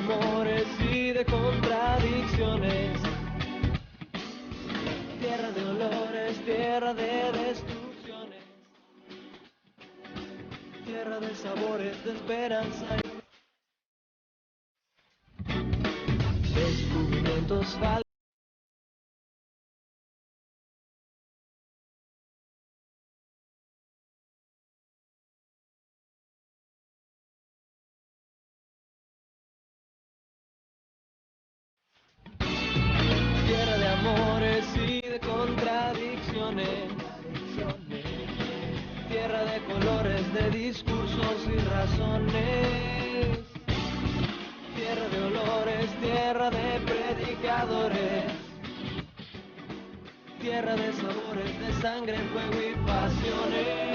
amores y de contradicciones, tierra de olores, tierra de destrucciones, tierra de sabores, de esperanza y descubrimientos falsos. Tierra de amores y de contradicciones, tierra de colores, de discursos y razones, tierra de olores, tierra de predicadores, tierra de sabores, de sangre, fuego y pasiones.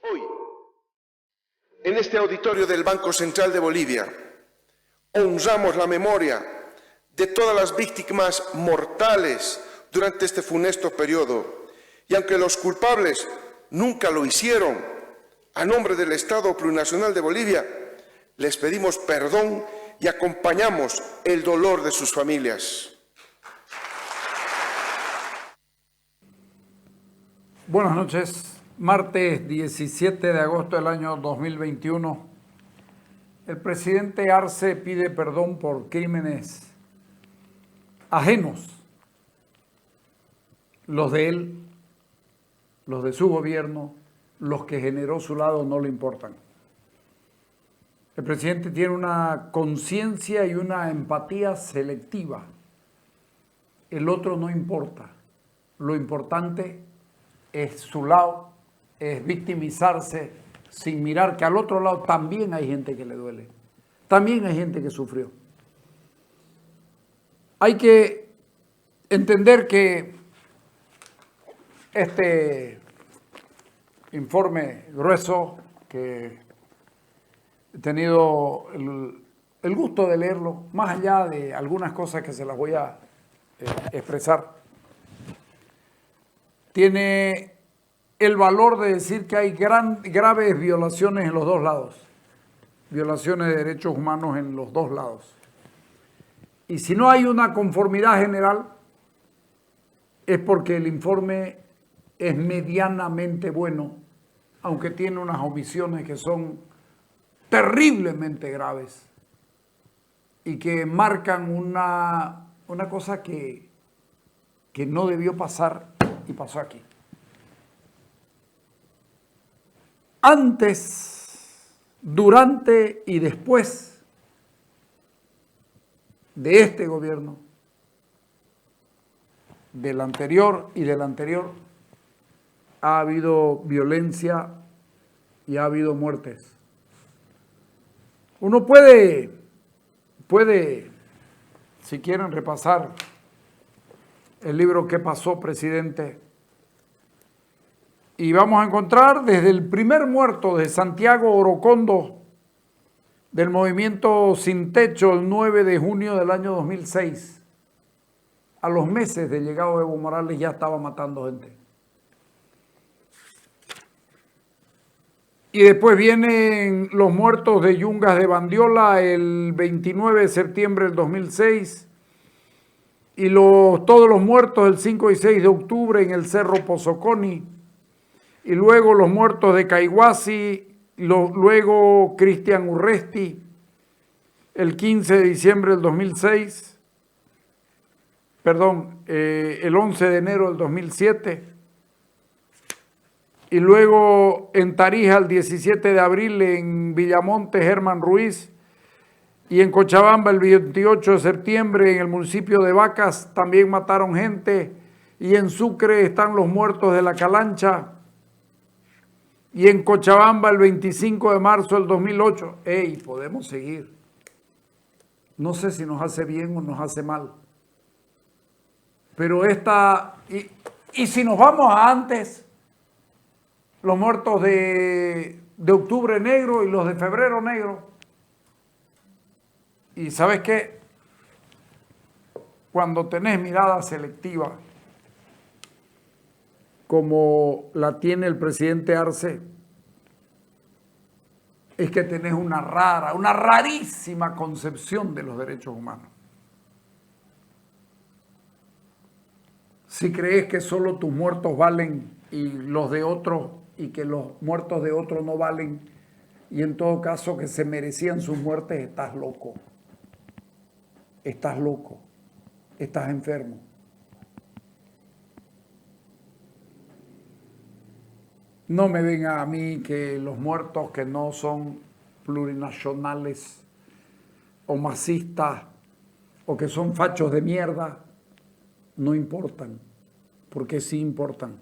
Hoy, en este auditorio del Banco Central de Bolivia, honramos la memoria de todas las víctimas mortales durante este funesto periodo, y aunque los culpables nunca lo hicieron, a nombre del Estado Plurinacional de Bolivia, les pedimos perdón y acompañamos el dolor de sus familias. Buenas noches. Martes 17 de agosto del año 2021, el presidente Arce pide perdón por crímenes ajenos, los de él, los de su gobierno, los que generó su lado no le importan. El presidente tiene una conciencia y una empatía selectiva. El otro no importa. Lo importante es su lado, es victimizarse sin mirar que al otro lado también hay gente que le duele, también hay gente que sufrió. Hay que entender que este informe grueso, que he tenido el gusto de leerlo, más allá de algunas cosas que se las voy a expresar, tiene el valor de decir que hay graves violaciones en los dos lados, violaciones de derechos humanos en los dos lados. Y si no hay una conformidad general, es porque el informe es medianamente bueno, aunque tiene unas omisiones que son terriblemente graves y que marcan una cosa que no debió pasar y pasó aquí. Antes, durante y después de este gobierno, del anterior y del anterior, ha habido violencia y ha habido muertes. Uno puede, si quieren repasar el libro ¿Qué pasó, presidente? Y vamos a encontrar desde el primer muerto de Santiago Orocondo, del movimiento Sin Techo, el 9 de junio del año 2006. A los meses de llegado de Evo Morales ya estaba matando gente. Y después vienen los muertos de Yungas de Bandiola el 29 de septiembre del 2006 y todos los muertos el 5 y 6 de octubre en el Cerro Pozoconi. Y luego los muertos de Caiguasi, luego Cristian Urresti, el 15 de diciembre del 2006, el 11 de enero del 2007, y luego en Tarija el 17 de abril, en Villamonte Germán Ruiz, y en Cochabamba el 28 de septiembre, en el municipio de Vacas, también mataron gente, y en Sucre están los muertos de la Calancha, y en Cochabamba el 25 de marzo del 2008. ¡Ey! Podemos seguir. No sé si nos hace bien o nos hace mal. Pero y si nos vamos a antes, los muertos de octubre negro y los de febrero negro. Y ¿sabes qué? Cuando tenés mirada selectiva, como la tiene el presidente Arce, es que tenés una rarísima concepción de los derechos humanos. Si crees que solo tus muertos valen y los de otros, y que los muertos de otros no valen, y en todo caso que se merecían sus muertes, estás loco. Estás loco. Estás enfermo. No me venga a mí que los muertos que no son plurinacionales o masistas o que son fachos de mierda no importan, porque sí importan.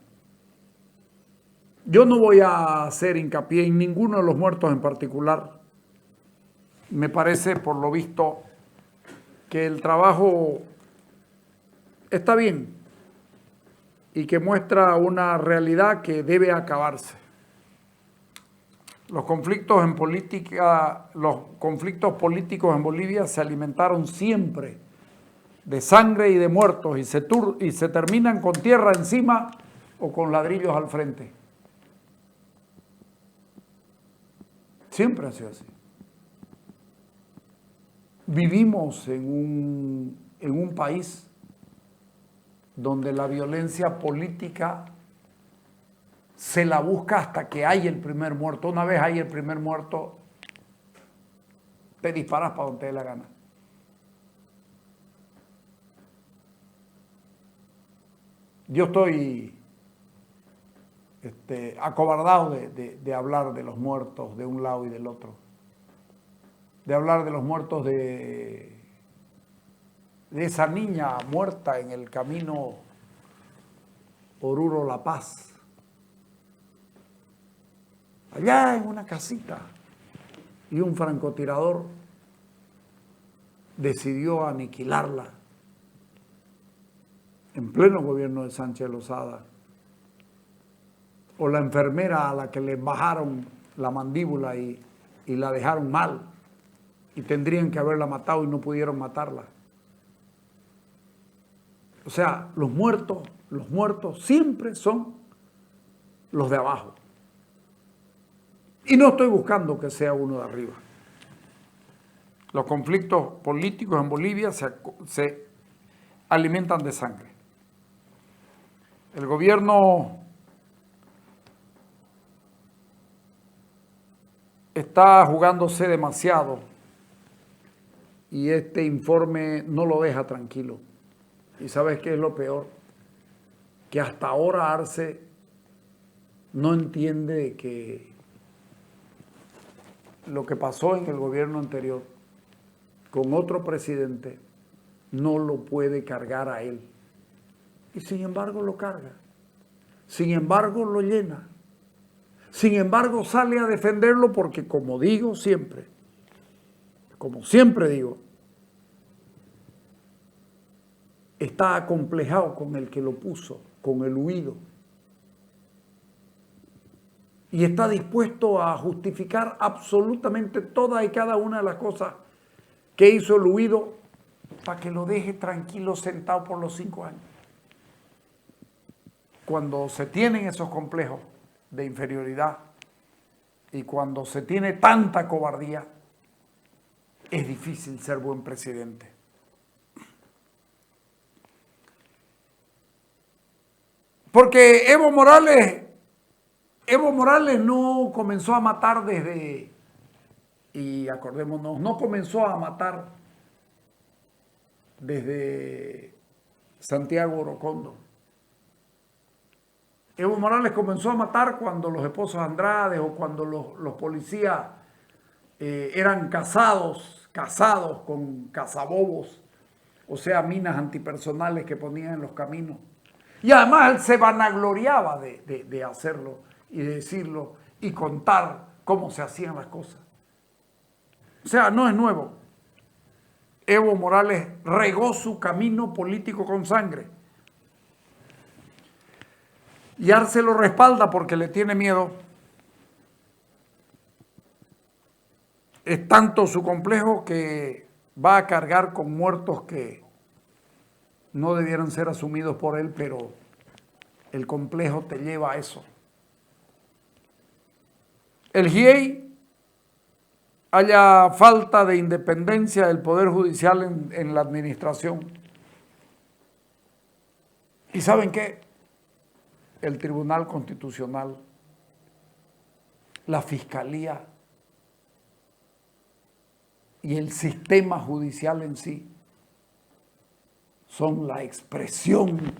Yo no voy a hacer hincapié en ninguno de los muertos en particular. Me parece, por lo visto, que el trabajo está bien y que muestra una realidad que debe acabarse. Los conflictos políticos en Bolivia se alimentaron siempre de sangre y de muertos y se terminan con tierra encima o con ladrillos al frente. Siempre ha sido así. Vivimos en un país donde la violencia política se la busca hasta que hay el primer muerto. Una vez hay el primer muerto, te disparas para donde te dé la gana. Yo estoy acobardado de hablar de los muertos de un lado y del otro. De hablar de los muertos de esa niña muerta en el camino Oruro-La Paz. Allá en una casita. Y un francotirador decidió aniquilarla en pleno gobierno de Sánchez Lozada. O la enfermera a la que le bajaron la mandíbula y la dejaron mal. Y tendrían que haberla matado y no pudieron matarla. O sea, los muertos siempre son los de abajo. Y no estoy buscando que sea uno de arriba. Los conflictos políticos en Bolivia se alimentan de sangre. El gobierno está jugándose demasiado y este informe no lo deja tranquilo. ¿Y sabes qué es lo peor? Que hasta ahora Arce no entiende que lo que pasó en el gobierno anterior con otro presidente no lo puede cargar a él. Y sin embargo lo carga. Sin embargo lo llena. Sin embargo sale a defenderlo porque, como siempre digo, está acomplejado con el que lo puso, con el huido. Y está dispuesto a justificar absolutamente todas y cada una de las cosas que hizo el huido para que lo deje tranquilo sentado por los 5 años. Cuando se tienen esos complejos de inferioridad y cuando se tiene tanta cobardía, es difícil ser buen presidente. Porque Evo Morales no comenzó a matar y acordémonos, no comenzó a matar desde Santiago Orocondo. Evo Morales comenzó a matar cuando los esposos Andrade o cuando los policías eran casados con cazabobos, o sea, minas antipersonales que ponían en los caminos. Y además él se vanagloriaba de hacerlo y de decirlo y contar cómo se hacían las cosas. O sea, no es nuevo. Evo Morales regó su camino político con sangre. Y Arce lo respalda porque le tiene miedo. Es tanto su complejo que va a cargar con muertos que no debieran ser asumidos por él, pero el complejo te lleva a eso. El GIEI, haya falta de independencia del Poder Judicial en la administración. ¿Y saben qué? El Tribunal Constitucional, la Fiscalía y el sistema judicial en sí son la expresión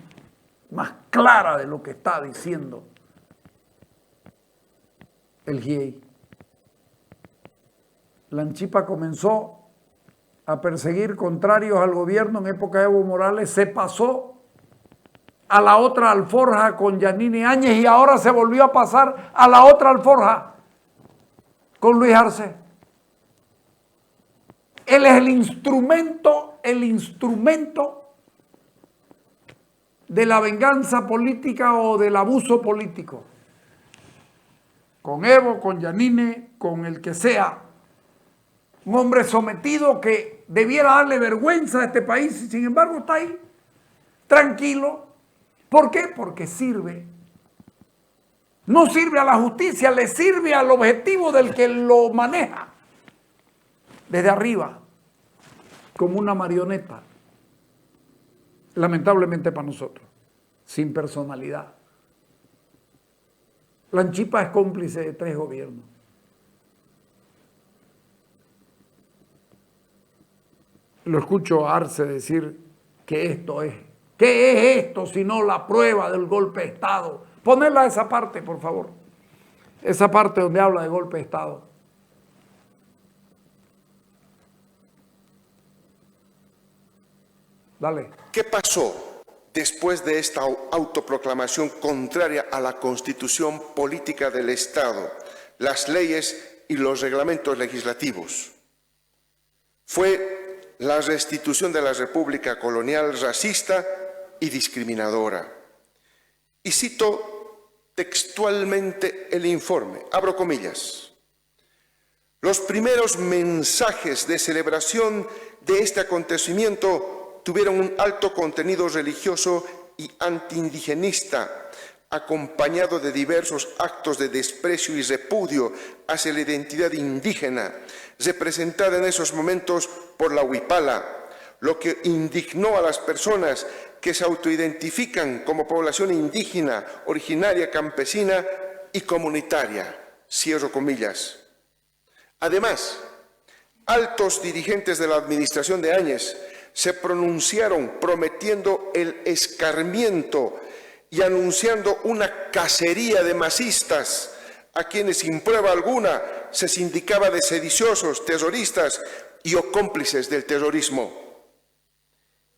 más clara de lo que está diciendo el GIEI. La Anchipa comenzó a perseguir contrarios al gobierno en época de Evo Morales, se pasó a la otra alforja con Yanine Áñez y ahora se volvió a pasar a la otra alforja con Luis Arce. Él es el instrumento de la venganza política o del abuso político. Con Evo, con Yanine, con el que sea. Un hombre sometido que debiera darle vergüenza a este país y sin embargo está ahí, tranquilo. ¿Por qué? Porque sirve. No sirve a la justicia, le sirve al objetivo del que lo maneja. Desde arriba, como una marioneta. Lamentablemente para nosotros, sin personalidad. La Anchipa es cómplice de 3 gobiernos. Lo escucho a Arce decir que esto es. ¿Qué es esto sino la prueba del golpe de Estado? Ponerla esa parte, por favor. Esa parte donde habla de golpe de Estado. Dale. ¿Qué pasó después de esta autoproclamación contraria a la Constitución política del Estado, las leyes y los reglamentos legislativos? Fue la restitución de la República colonial racista y discriminadora. Y cito textualmente el informe, abro comillas. Los primeros mensajes de celebración de este acontecimiento tuvieron un alto contenido religioso y antiindigenista, acompañado de diversos actos de desprecio y repudio hacia la identidad indígena, representada en esos momentos por la huipala, lo que indignó a las personas que se autoidentifican como población indígena, originaria, campesina y comunitaria. Cierro comillas. Además, altos dirigentes de la administración de Áñez se pronunciaron prometiendo el escarmiento y anunciando una cacería de masistas a quienes sin prueba alguna se sindicaba de sediciosos, terroristas y o cómplices del terrorismo.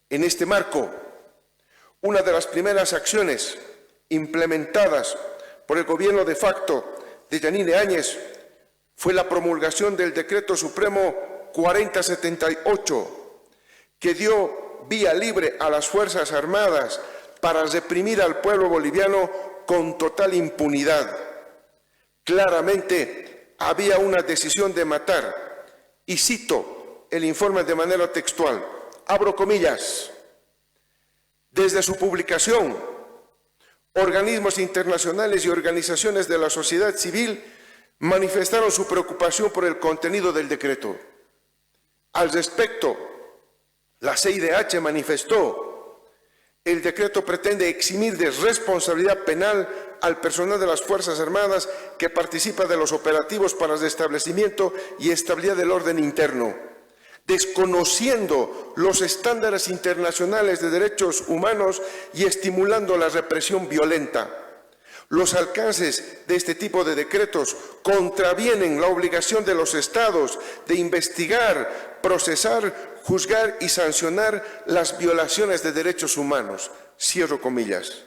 En este marco, una de las primeras acciones implementadas por el gobierno de facto de Yanine Áñez fue la promulgación del Decreto Supremo 4078, que dio vía libre a las Fuerzas Armadas para reprimir al pueblo boliviano con total impunidad. Claramente había una decisión de matar, y cito el informe de manera textual, abro comillas, desde su publicación, organismos internacionales y organizaciones de la sociedad civil manifestaron su preocupación por el contenido del decreto. Al respecto, la CIDH manifestó: el decreto pretende eximir de responsabilidad penal al personal de las Fuerzas Armadas que participa de los operativos para el restablecimiento y estabilidad del orden interno, desconociendo los estándares internacionales de derechos humanos y estimulando la represión violenta. Los alcances de este tipo de decretos contravienen la obligación de los estados de investigar, procesar, juzgar y sancionar las violaciones de derechos humanos. Cierro comillas.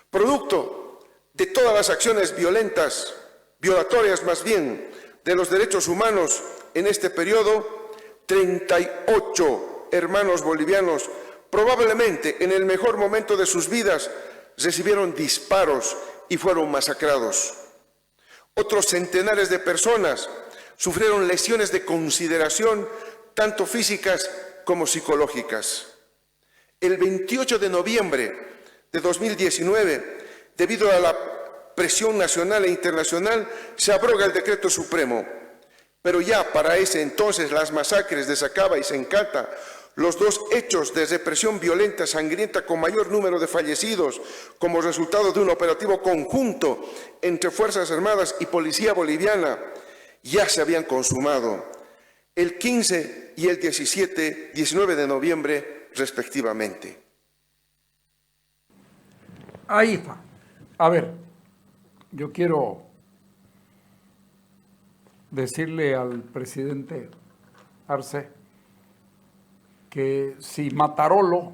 Producto de todas las acciones violentas, violatorias más bien, de los derechos humanos en este periodo, 38 hermanos bolivianos, probablemente en el mejor momento de sus vidas, recibieron disparos y fueron masacrados. Otros centenares de personas sufrieron lesiones de consideración, tanto físicas como psicológicas. El 28 de noviembre de 2019, debido a la presión nacional e internacional, se abroga el decreto supremo. Pero ya para ese entonces las masacres de Sacaba y Sencata, los dos hechos de represión violenta, sangrienta, con mayor número de fallecidos como resultado de un operativo conjunto entre Fuerzas Armadas y Policía Boliviana, ya se habían consumado el 15 y el 19 de noviembre respectivamente. Ahí está. A ver, yo quiero decirle al presidente Arce que si Matarolo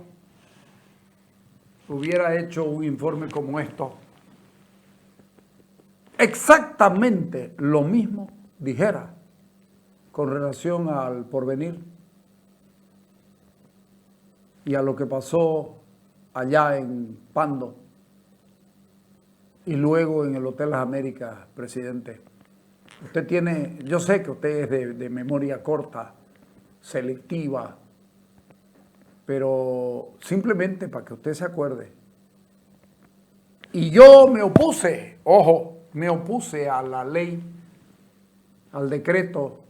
hubiera hecho un informe como esto, exactamente lo mismo dijera con relación al Porvenir y a lo que pasó allá en Pando y luego en el Hotel Las Américas, presidente. Usted tiene, yo sé que usted es de memoria corta, selectiva, pero simplemente para que usted se acuerde. Y yo me opuse, ojo, me opuse a la ley, al decreto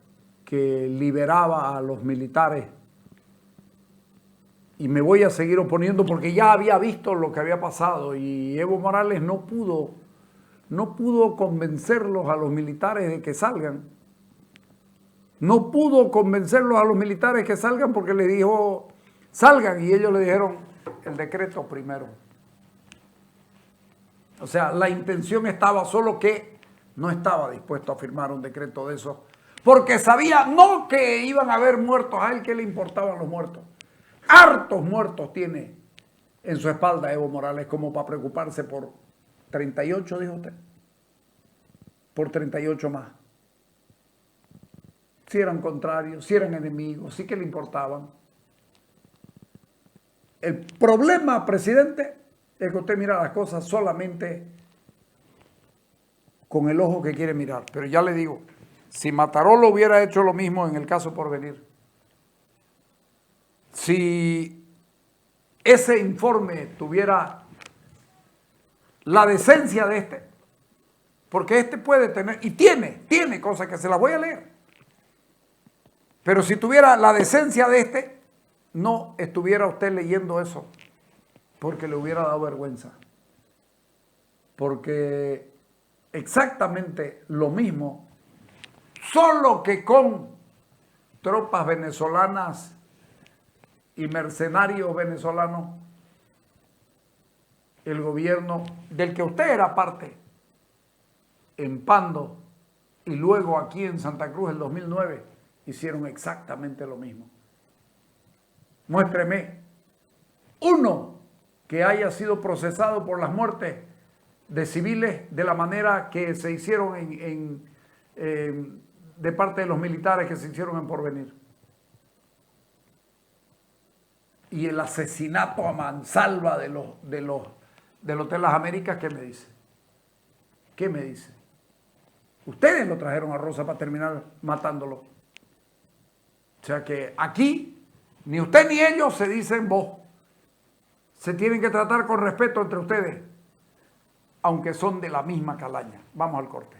que liberaba a los militares. Y me voy a seguir oponiendo porque ya había visto lo que había pasado y Evo Morales no pudo convencerlos a los militares de que salgan. No pudo convencerlos a los militares que salgan porque les dijo, salgan, y ellos le dijeron el decreto primero. O sea, la intención estaba, solo que no estaba dispuesto a firmar un decreto de esos, porque sabía no que iban a haber muertos, a él que le importaban los muertos. Hartos muertos tiene en su espalda Evo Morales como para preocuparse por 38, dijo usted, por 38 más. Si eran contrarios, si eran enemigos, sí que le importaban. El problema, presidente, es que usted mira las cosas solamente con el ojo que quiere mirar. Pero ya le digo, si Matarolo hubiera hecho lo mismo en el caso Porvenir, si ese informe tuviera la decencia de este, porque este puede tener, y tiene cosas que se las voy a leer, pero si tuviera la decencia de este, no estuviera usted leyendo eso, porque le hubiera dado vergüenza. Porque exactamente lo mismo, solo que con tropas venezolanas y mercenarios venezolanos, el gobierno del que usted era parte, en Pando y luego aquí en Santa Cruz el 2009, hicieron exactamente lo mismo. Muéstreme uno que haya sido procesado por las muertes de civiles de la manera que se hicieron de parte de los militares que se hicieron en Porvenir. Y el asesinato a mansalva del Hotel Las Américas, ¿qué me dice? ¿Qué me dice? Ustedes lo trajeron a Rosa para terminar matándolo. O sea que aquí, ni usted ni ellos se dicen vos. Se tienen que tratar con respeto entre ustedes, aunque son de la misma calaña. Vamos al corte.